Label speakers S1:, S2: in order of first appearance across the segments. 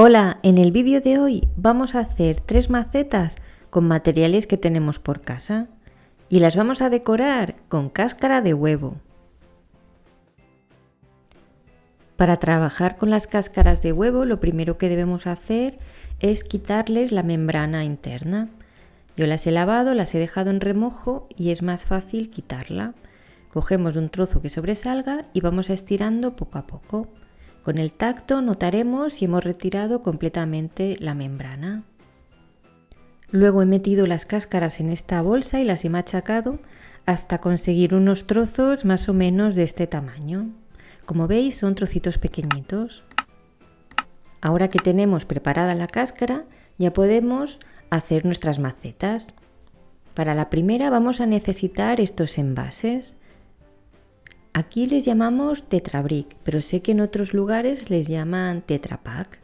S1: Hola, en el vídeo de hoy vamos a hacer 3 macetas con materiales que tenemos por casa y las vamos a decorar con cáscara de huevo. Para trabajar con las cáscaras de huevo, lo primero que debemos hacer es quitarles la membrana interna. Yo las he lavado, las he dejado en remojo y es más fácil quitarla. Cogemos un trozo que sobresalga y vamos estirando poco a poco. Con el tacto notaremos si hemos retirado completamente la membrana. Luego he metido las cáscaras en esta bolsa y las he machacado hasta conseguir unos trozos más o menos de este tamaño. Como veis, son trocitos pequeñitos. Ahora que tenemos preparada la cáscara, ya podemos hacer nuestras macetas. Para la primera vamos a necesitar estos envases. Aquí les llamamos Tetra Brick, pero sé que en otros lugares les llaman Tetra Pak.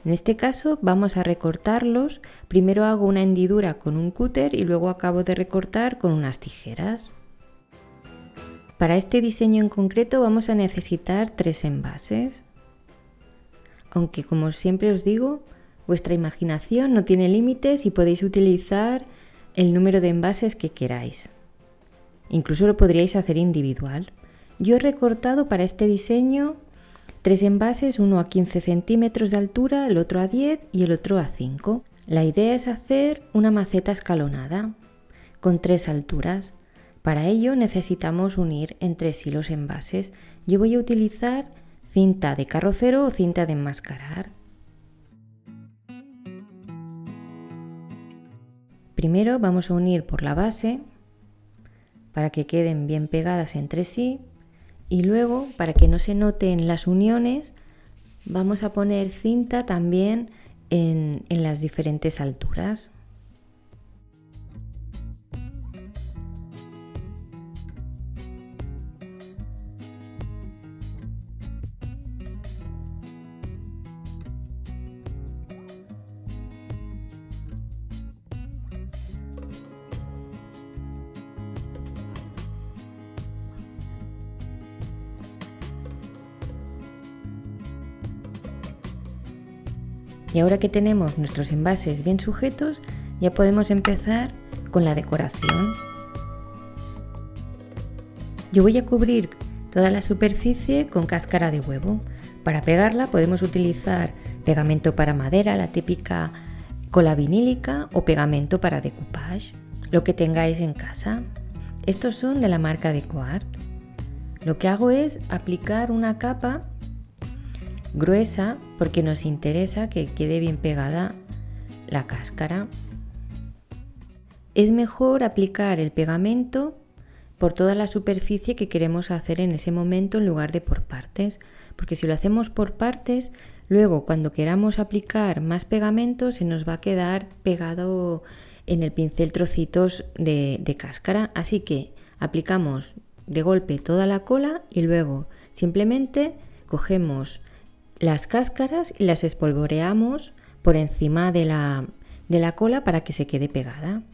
S1: En este caso vamos a recortarlos. Primero hago una hendidura con un cúter y luego acabo de recortar con unas tijeras. Para este diseño en concreto vamos a necesitar 3 envases. Aunque, como siempre os digo, vuestra imaginación no tiene límites y podéis utilizar el número de envases que queráis. Incluso lo podríais hacer individual. Yo he recortado para este diseño 3 envases, uno a 15 centímetros de altura, el otro a 10 y el otro a 5. La idea es hacer una maceta escalonada con 3 alturas. Para ello necesitamos unir entre sí los envases. Yo voy a utilizar cinta de carrocero o cinta de enmascarar. Primero vamos a unir por la base para que queden bien pegadas entre sí y luego, para que no se noten las uniones, vamos a poner cinta también en las diferentes alturas. Y ahora que tenemos nuestros envases bien sujetos, ya podemos empezar con la decoración. Yo voy a cubrir toda la superficie con cáscara de huevo. Para pegarla podemos utilizar pegamento para madera, la típica cola vinílica, o pegamento para decoupage, lo que tengáis en casa. Estos son de la marca DecoArt. Lo que hago es aplicar una capa gruesa porque nos interesa que quede bien pegada la cáscara. Es mejor aplicar el pegamento por toda la superficie que queremos hacer en ese momento en lugar de por partes, porque si lo hacemos por partes, luego cuando queramos aplicar más pegamento se nos va a quedar pegado en el pincel trocitos de cáscara. Así que aplicamos de golpe toda la cola y luego simplemente cogemos las cáscaras y las espolvoreamos por encima de la cola para que se quede pegada.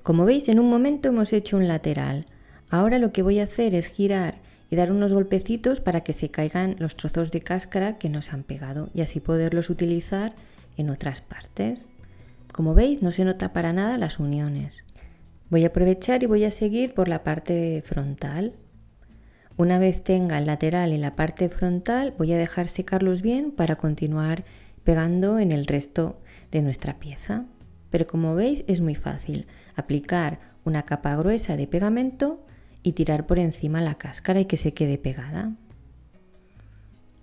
S1: Como veis, en un momento hemos hecho un lateral. Ahora lo que voy a hacer es girar y dar unos golpecitos para que se caigan los trozos de cáscara que nos han pegado y así poderlos utilizar en otras partes. Como veis, no se nota para nada las uniones. Voy a aprovechar y voy a seguir por la parte frontal. Una vez tenga el lateral y la parte frontal, voy a dejar secarlos bien para continuar pegando en el resto de nuestra pieza. Pero como veis, es muy fácil aplicar una capa gruesa de pegamento y tirar por encima la cáscara y que se quede pegada.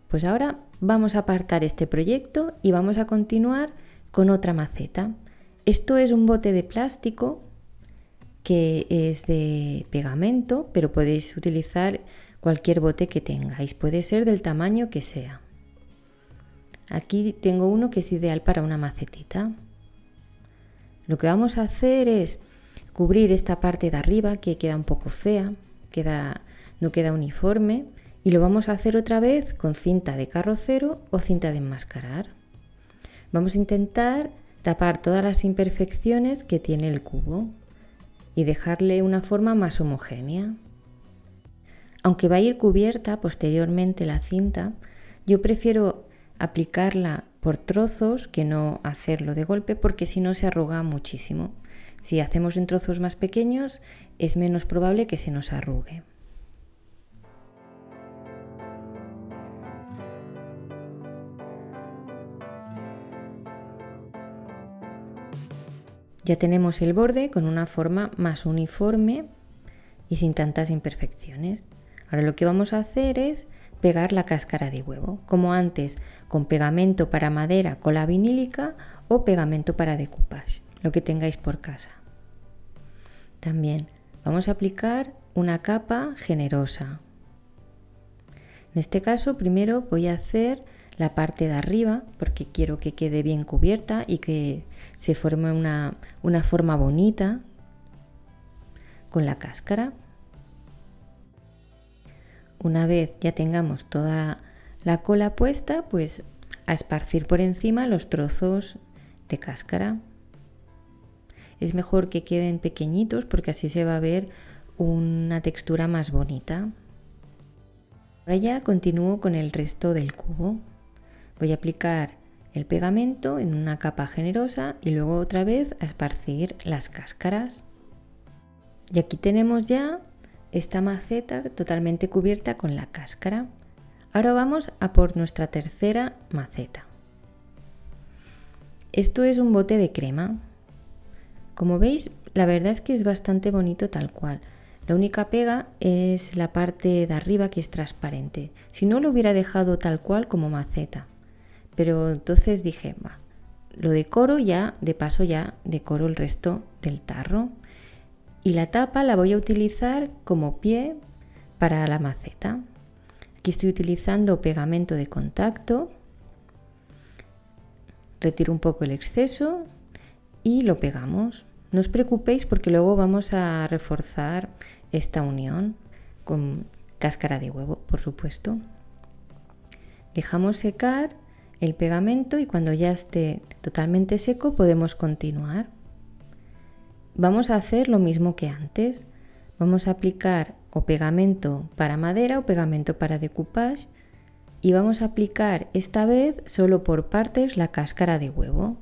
S1: Pues ahora vamos a apartar este proyecto y vamos a continuar con otra maceta. Esto es un bote de plástico que es de pegamento, pero podéis utilizar cualquier bote que tengáis, puede ser del tamaño que sea. Aquí tengo uno que es ideal para una macetita. Lo que vamos a hacer es cubrir esta parte de arriba que queda un poco fea, no queda uniforme, y lo vamos a hacer otra vez con cinta de carrocero o cinta de enmascarar. Vamos a intentar tapar todas las imperfecciones que tiene el cubo y dejarle una forma más homogénea. Aunque va a ir cubierta posteriormente la cinta, yo prefiero aplicarla por trozos, que no hacerlo de golpe, porque si no se arruga muchísimo. Si hacemos en trozos más pequeños, es menos probable que se nos arrugue. Ya tenemos el borde con una forma más uniforme y sin tantas imperfecciones. Ahora lo que vamos a hacer es pegar la cáscara de huevo, como antes, con pegamento para madera, cola vinílica o pegamento para decoupage, lo que tengáis por casa. También vamos a aplicar una capa generosa. En este caso, primero voy a hacer la parte de arriba porque quiero que quede bien cubierta y que se forme una forma bonita con la cáscara. Una vez ya tengamos toda la cola puesta, pues a esparcir por encima los trozos de cáscara. Es mejor que queden pequeñitos porque así se va a ver una textura más bonita. Ahora ya continúo con el resto del cubo. Voy a aplicar el pegamento en una capa generosa y luego otra vez a esparcir las cáscaras. Y aquí tenemos ya esta maceta totalmente cubierta con la cáscara. Ahora vamos a por nuestra tercera maceta. Esto es un bote de crema. Como veis, la verdad es que es bastante bonito tal cual. La única pega es la parte de arriba que es transparente. Si no, lo hubiera dejado tal cual como maceta. Pero entonces dije, lo decoro ya, de paso ya decoro el resto del tarro. Y la tapa la voy a utilizar como pie para la maceta. Aquí estoy utilizando pegamento de contacto. Retiro un poco el exceso y lo pegamos. No os preocupéis porque luego vamos a reforzar esta unión con cáscara de huevo, por supuesto. Dejamos secar el pegamento y cuando ya esté totalmente seco podemos continuar. Vamos a hacer lo mismo que antes. Vamos a aplicar o pegamento para madera o pegamento para decoupage y vamos a aplicar esta vez solo por partes la cáscara de huevo.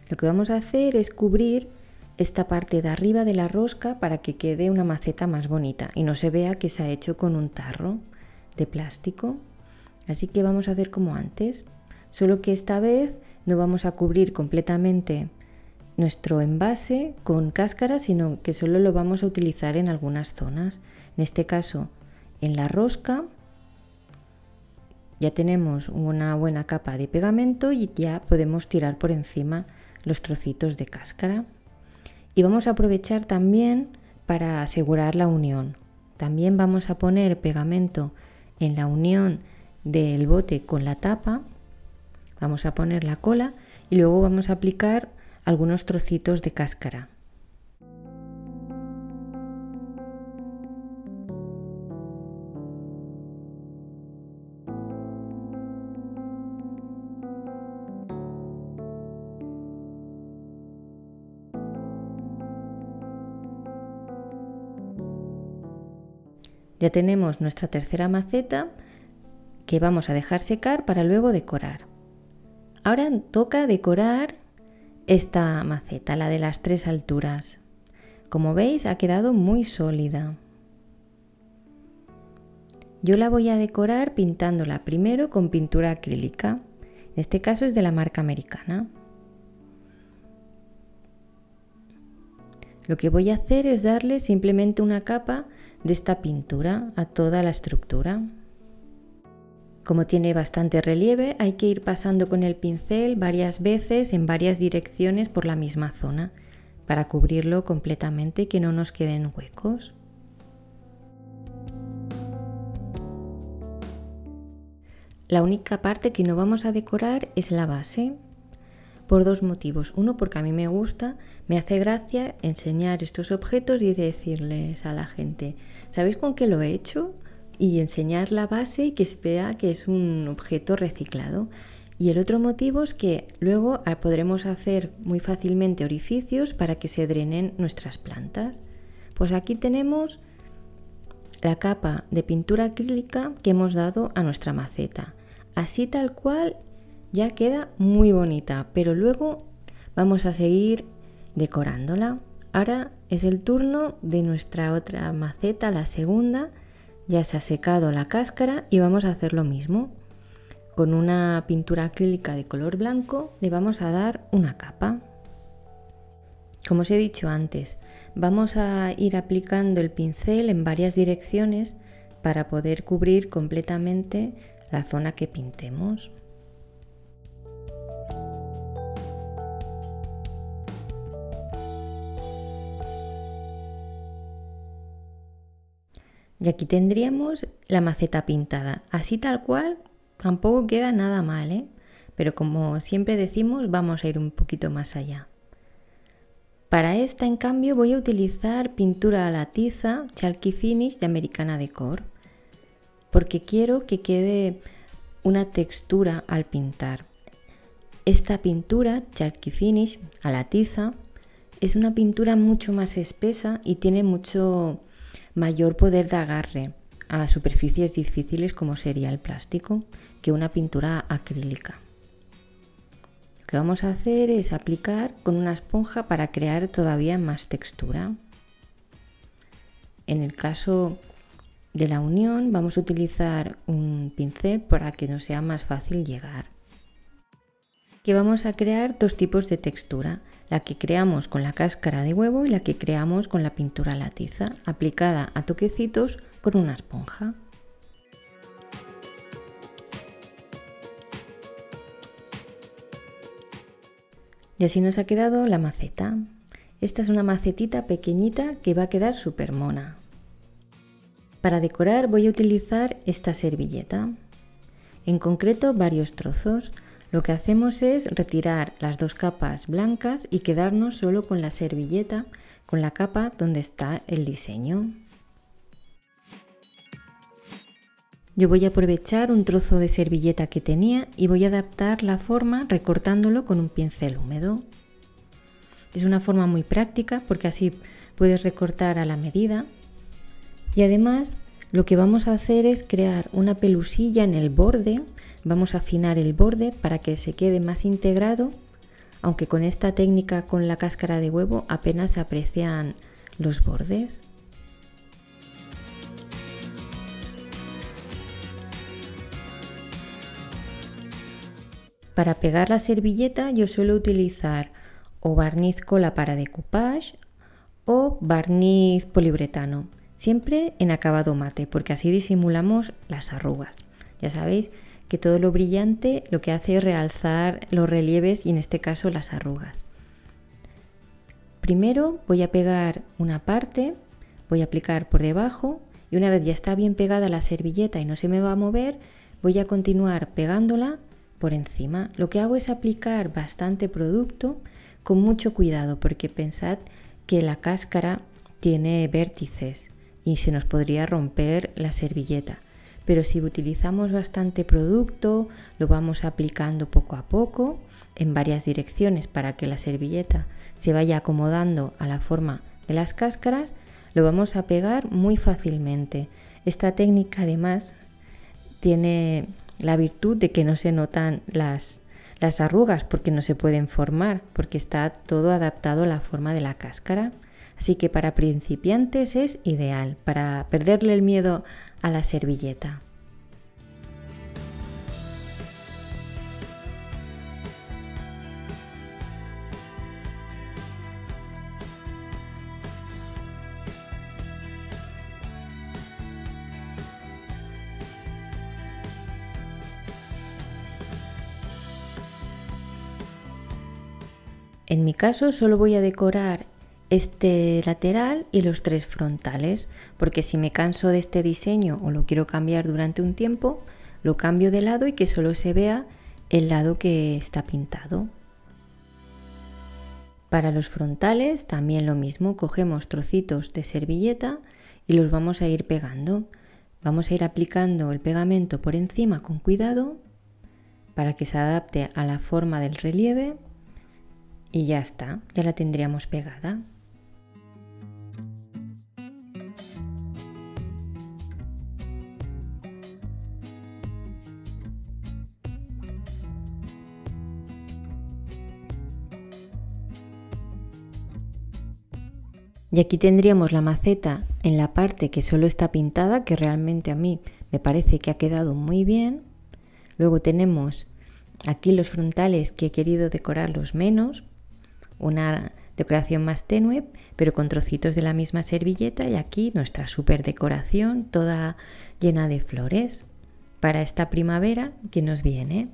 S1: Lo que vamos a hacer es cubrir esta parte de arriba de la rosca para que quede una maceta más bonita y no se vea que se ha hecho con un tarro de plástico. Así que vamos a hacer como antes, solo que esta vez no vamos a cubrir completamente nuestro envase con cáscara, sino que solo lo vamos a utilizar en algunas zonas. En este caso, en la rosca ya tenemos una buena capa de pegamento y ya podemos tirar por encima los trocitos de cáscara. Y vamos a aprovechar también para asegurar la unión. También vamos a poner pegamento en la unión del bote con la tapa. Vamos a poner la cola y luego vamos a aplicar algunos trocitos de cáscara. Ya tenemos nuestra tercera maceta que vamos a dejar secar para luego decorar. Ahora toca decorar esta maceta, la de las 3 alturas. Como veis, ha quedado muy sólida. Yo la voy a decorar pintándola primero con pintura acrílica. En este caso es de la marca americana. Lo que voy a hacer es darle simplemente una capa de esta pintura a toda la estructura. Como tiene bastante relieve, hay que ir pasando con el pincel varias veces en varias direcciones por la misma zona para cubrirlo completamente y que no nos queden huecos. La única parte que no vamos a decorar es la base, por 2 motivos. Uno, porque a mí me gusta, me hace gracia enseñar estos objetos y decirles a la gente, ¿sabéis con qué lo he hecho? Y enseñar la base y que se vea que es un objeto reciclado. Y el otro motivo es que luego podremos hacer muy fácilmente orificios para que se drenen nuestras plantas. Pues aquí tenemos la capa de pintura acrílica que hemos dado a nuestra maceta. Así tal cual ya queda muy bonita, pero luego vamos a seguir decorándola. Ahora es el turno de nuestra otra maceta, la segunda. Ya se ha secado la cáscara y vamos a hacer lo mismo. Con una pintura acrílica de color blanco le vamos a dar una capa. Como os he dicho antes, vamos a ir aplicando el pincel en varias direcciones para poder cubrir completamente la zona que pintemos. Y aquí tendríamos la maceta pintada, así tal cual, tampoco queda nada mal, ¿eh? Pero como siempre decimos, vamos a ir un poquito más allá. Para esta, en cambio, voy a utilizar pintura a la tiza Chalky Finish de Americana Decor, porque quiero que quede una textura al pintar. Esta pintura Chalky Finish a la tiza es una pintura mucho más espesa y tiene mucho mayor poder de agarre a superficies difíciles como sería el plástico que una pintura acrílica. Lo que vamos a hacer es aplicar con una esponja para crear todavía más textura. En el caso de la unión vamos a utilizar un pincel para que nos sea más fácil llegar. Aquí vamos a crear dos tipos de textura, la que creamos con la cáscara de huevo y la que creamos con la pintura a la tiza, aplicada a toquecitos con una esponja. Y así nos ha quedado la maceta. Esta es una macetita pequeñita que va a quedar súper mona. Para decorar voy a utilizar esta servilleta, en concreto varios trozos. Lo que hacemos es retirar las dos capas blancas y quedarnos solo con la servilleta, con la capa donde está el diseño. Yo voy a aprovechar un trozo de servilleta que tenía y voy a adaptar la forma recortándolo con un pincel húmedo. Es una forma muy práctica porque así puedes recortar a la medida. Y además lo que vamos a hacer es crear una pelusilla en el borde. Vamos a afinar el borde para que se quede más integrado, aunque con esta técnica con la cáscara de huevo apenas se aprecian los bordes. Para pegar la servilleta yo suelo utilizar o barniz cola para decoupage o barniz poliuretano, siempre en acabado mate porque así disimulamos las arrugas. Ya sabéis que todo lo brillante lo que hace es realzar los relieves y en este caso las arrugas. Primero voy a pegar una parte, voy a aplicar por debajo y una vez ya está bien pegada la servilleta y no se me va a mover, voy a continuar pegándola por encima. Lo que hago es aplicar bastante producto con mucho cuidado porque pensad que la cáscara tiene vértices y se nos podría romper la servilleta. Pero si utilizamos bastante producto, lo vamos aplicando poco a poco en varias direcciones para que la servilleta se vaya acomodando a la forma de las cáscaras, lo vamos a pegar muy fácilmente. Esta técnica además tiene la virtud de que no se notan las arrugas porque no se pueden formar, porque está todo adaptado a la forma de la cáscara. Así que para principiantes es ideal, para perderle el miedo a la servilleta. En mi caso solo voy a decorar este lateral y los tres frontales, porque si me canso de este diseño o lo quiero cambiar durante un tiempo, lo cambio de lado y que solo se vea el lado que está pintado. Para los frontales también lo mismo, cogemos trocitos de servilleta y los vamos a ir pegando. Vamos a ir aplicando el pegamento por encima con cuidado para que se adapte a la forma del relieve y ya está, ya la tendríamos pegada. Y aquí tendríamos la maceta en la parte que solo está pintada, que realmente a mí me parece que ha quedado muy bien. Luego tenemos aquí los frontales que he querido decorarlos menos, una decoración más tenue, pero con trocitos de la misma servilleta, y aquí nuestra super decoración toda llena de flores para esta primavera que nos viene.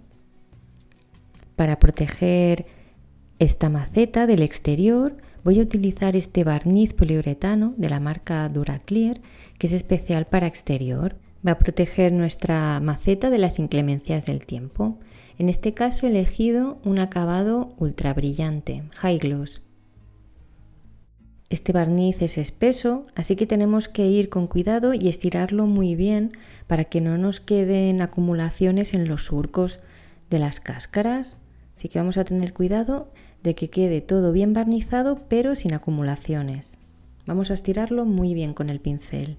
S1: Para proteger esta maceta del exterior voy a utilizar este barniz poliuretano de la marca Duraclear, que es especial para exterior. Va a proteger nuestra maceta de las inclemencias del tiempo. En este caso he elegido un acabado ultra brillante, High Gloss. Este barniz es espeso, así que tenemos que ir con cuidado y estirarlo muy bien para que no nos queden acumulaciones en los surcos de las cáscaras. Así que vamos a tener cuidado de que quede todo bien barnizado, pero sin acumulaciones. Vamos a estirarlo muy bien con el pincel.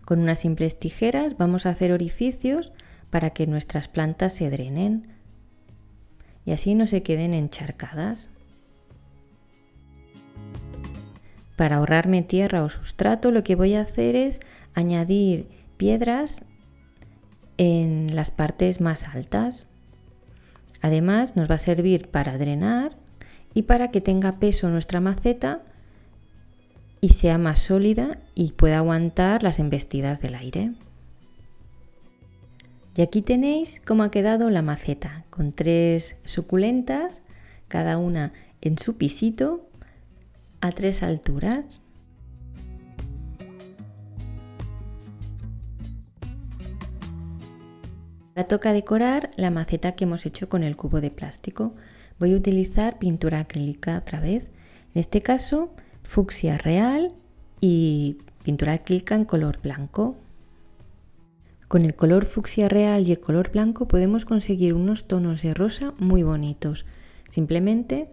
S1: Con unas simples tijeras vamos a hacer orificios para que nuestras plantas se drenen y así no se queden encharcadas. Para ahorrarme tierra o sustrato, lo que voy a hacer es añadir piedras en las partes más altas. Además, nos va a servir para drenar y para que tenga peso nuestra maceta y sea más sólida y pueda aguantar las embestidas del aire. Y aquí tenéis cómo ha quedado la maceta, con 3 suculentas, cada una en su pisito, a 3 alturas. Ahora toca decorar la maceta que hemos hecho con el cubo de plástico. Voy a utilizar pintura acrílica otra vez, en este caso fucsia real y pintura acrílica en color blanco. Con el color fucsia real y el color blanco podemos conseguir unos tonos de rosa muy bonitos. Simplemente,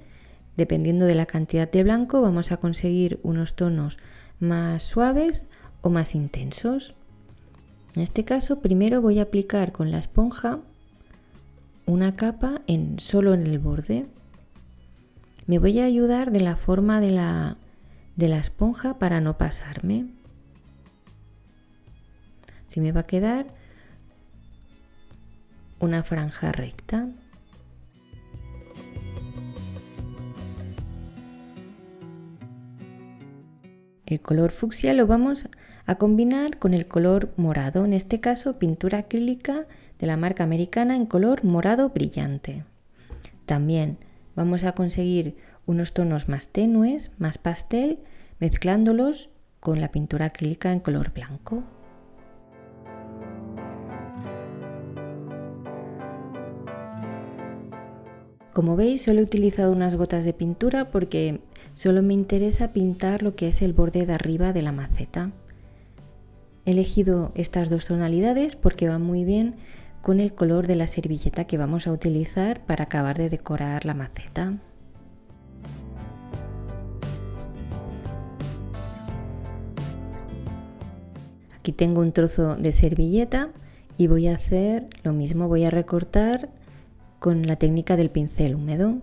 S1: dependiendo de la cantidad de blanco, vamos a conseguir unos tonos más suaves o más intensos. En este caso, primero voy a aplicar con la esponja una capa solo en el borde. Me voy a ayudar de la forma de la esponja para no pasarme. Así me va a quedar una franja recta. El color fucsia lo vamos a combinar con el color morado, en este caso pintura acrílica de la marca americana en color morado brillante. También vamos a conseguir unos tonos más tenues, más pastel, mezclándolos con la pintura acrílica en color blanco. Como veis, solo he utilizado unas gotas de pintura porque solo me interesa pintar lo que es el borde de arriba de la maceta. He elegido estas 2 tonalidades porque van muy bien con el color de la servilleta que vamos a utilizar para acabar de decorar la maceta. Aquí tengo un trozo de servilleta y voy a hacer lo mismo, voy a recortar con la técnica del pincel húmedo.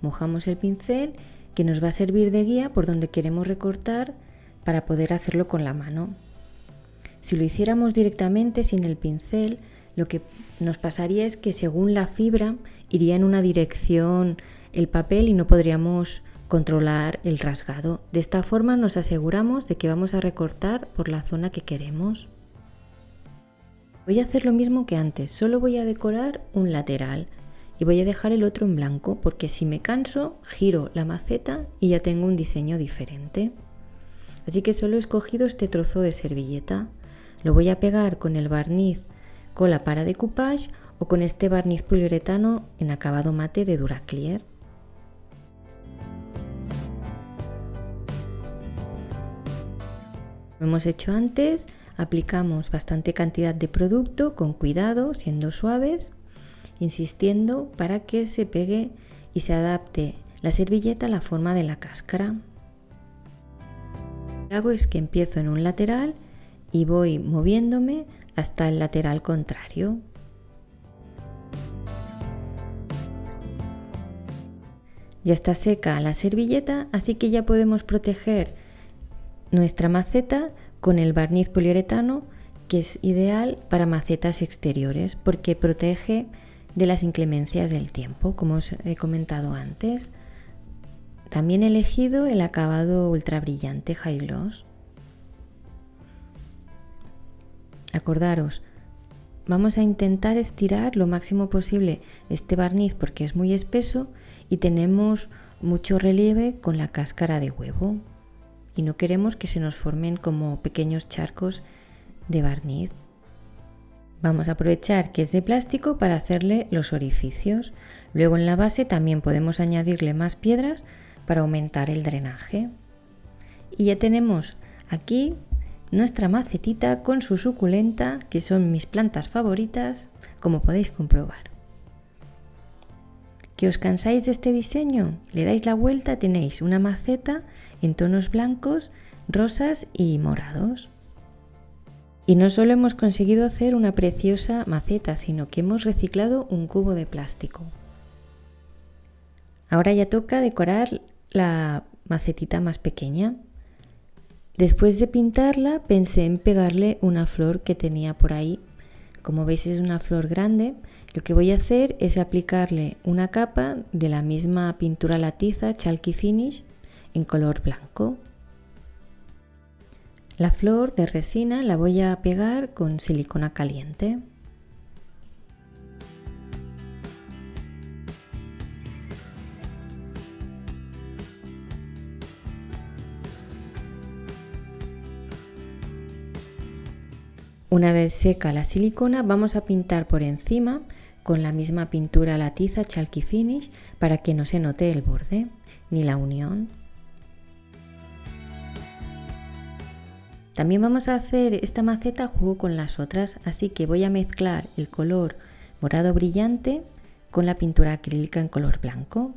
S1: Mojamos el pincel, que nos va a servir de guía por donde queremos recortar para poder hacerlo con la mano. Si lo hiciéramos directamente sin el pincel, lo que nos pasaría es que según la fibra iría en una dirección el papel y no podríamos controlar el rasgado. De esta forma nos aseguramos de que vamos a recortar por la zona que queremos. Voy a hacer lo mismo que antes, solo voy a decorar un lateral y voy a dejar el otro en blanco porque si me canso giro la maceta y ya tengo un diseño diferente. Así que solo he escogido este trozo de servilleta. Lo voy a pegar con el barniz cola para decoupage o con este barniz poliuretano en acabado mate de Duraclear. Como hemos hecho antes, aplicamos bastante cantidad de producto con cuidado, siendo suaves, insistiendo para que se pegue y se adapte la servilleta a la forma de la cáscara. Lo que hago es que empiezo en un lateral y voy moviéndome hasta el lateral contrario. Ya está seca la servilleta, así que ya podemos proteger nuestra maceta con el barniz poliuretano, que es ideal para macetas exteriores porque protege de las inclemencias del tiempo, como os he comentado antes. También he elegido el acabado ultra brillante High Gloss. Acordaros, vamos a intentar estirar lo máximo posible este barniz porque es muy espeso y tenemos mucho relieve con la cáscara de huevo y no queremos que se nos formen como pequeños charcos de barniz. Vamos a aprovechar que es de plástico para hacerle los orificios. Luego en la base también podemos añadirle más piedras para aumentar el drenaje. Y ya tenemos aquí nuestra macetita con su suculenta, que son mis plantas favoritas, como podéis comprobar. ¿Que os cansáis de este diseño? Le dais la vuelta, tenéis una maceta en tonos blancos, rosas y morados. Y no solo hemos conseguido hacer una preciosa maceta, sino que hemos reciclado un cubo de plástico. Ahora ya toca decorar la macetita más pequeña. Después de pintarla pensé en pegarle una flor que tenía por ahí. Como veis es una flor grande. Lo que voy a hacer es aplicarle una capa de la misma pintura latiza Chalky Finish en color blanco. La flor de resina la voy a pegar con silicona caliente. Una vez seca la silicona vamos a pintar por encima con la misma pintura latiza Chalky Finish para que no se note el borde ni la unión. También vamos a hacer esta maceta a juego con las otras, así que voy a mezclar el color morado brillante con la pintura acrílica en color blanco.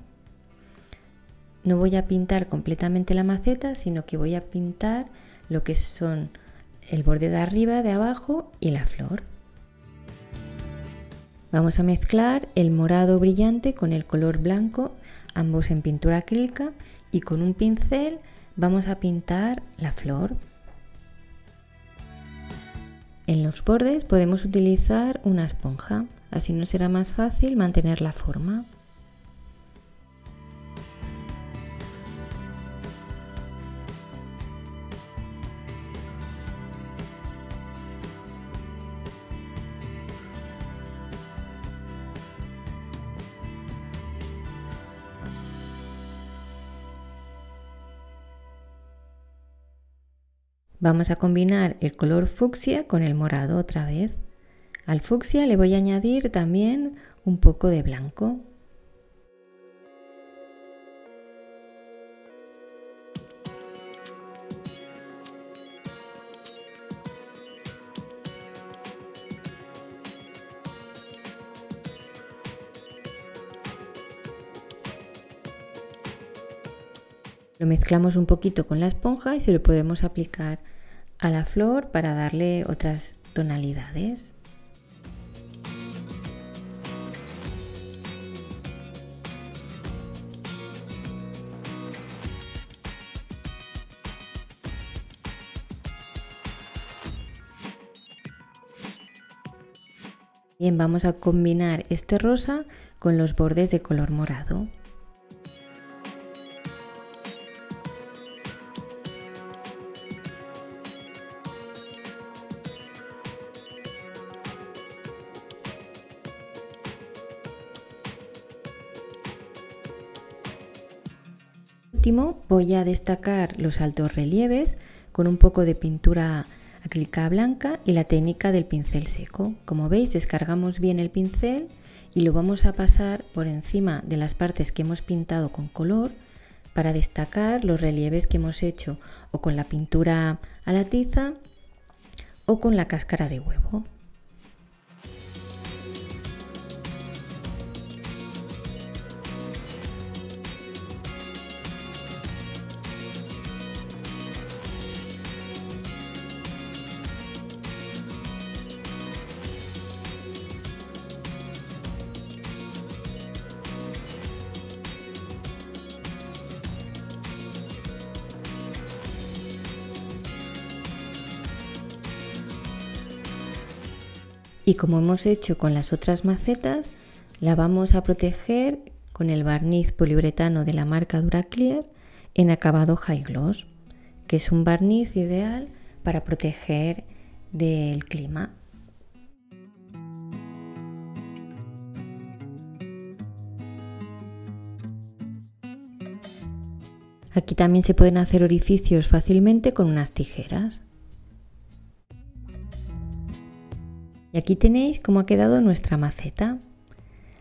S1: No voy a pintar completamente la maceta, sino que voy a pintar lo que son el borde de arriba, de abajo y la flor. Vamos a mezclar el morado brillante con el color blanco, ambos en pintura acrílica, y con un pincel vamos a pintar la flor. En los bordes podemos utilizar una esponja, así nos será más fácil mantener la forma. Vamos a combinar el color fucsia con el morado otra vez. Al fucsia le voy a añadir también un poco de blanco. Lo mezclamos un poquito con la esponja y se lo podemos aplicar a la flor para darle otras tonalidades. Bien, vamos a combinar este rosa con los bordes de color morado. Último, voy a destacar los altos relieves con un poco de pintura acrílica blanca y la técnica del pincel seco. Como veis, descargamos bien el pincel y lo vamos a pasar por encima de las partes que hemos pintado con color para destacar los relieves que hemos hecho o con la pintura a la tiza o con la cáscara de huevo. Y como hemos hecho con las otras macetas, la vamos a proteger con el barniz poliuretano de la marca Duraclear en acabado High Gloss, que es un barniz ideal para proteger del clima. Aquí también se pueden hacer orificios fácilmente con unas tijeras. Y aquí tenéis cómo ha quedado nuestra maceta.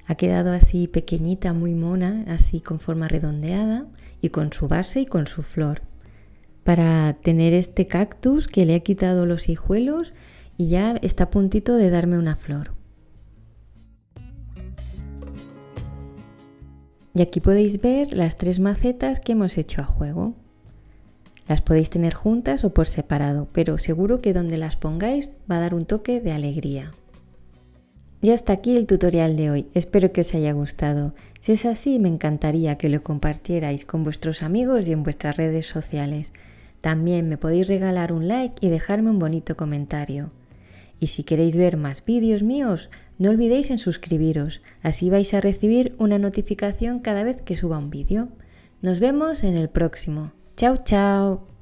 S1: Ha quedado así pequeñita, muy mona, así con forma redondeada y con su base y con su flor. Para tener este cactus que le he quitado los hijuelos y ya está a puntito de darme una flor. Y aquí podéis ver las 3 macetas que hemos hecho a juego. Las podéis tener juntas o por separado, pero seguro que donde las pongáis va a dar un toque de alegría. Y hasta aquí el tutorial de hoy, espero que os haya gustado. Si es así, me encantaría que lo compartierais con vuestros amigos y en vuestras redes sociales. También me podéis regalar un like y dejarme un bonito comentario. Y si queréis ver más vídeos míos, no olvidéis en suscribiros, así vais a recibir una notificación cada vez que suba un vídeo. Nos vemos en el próximo. ¡Chao, chao!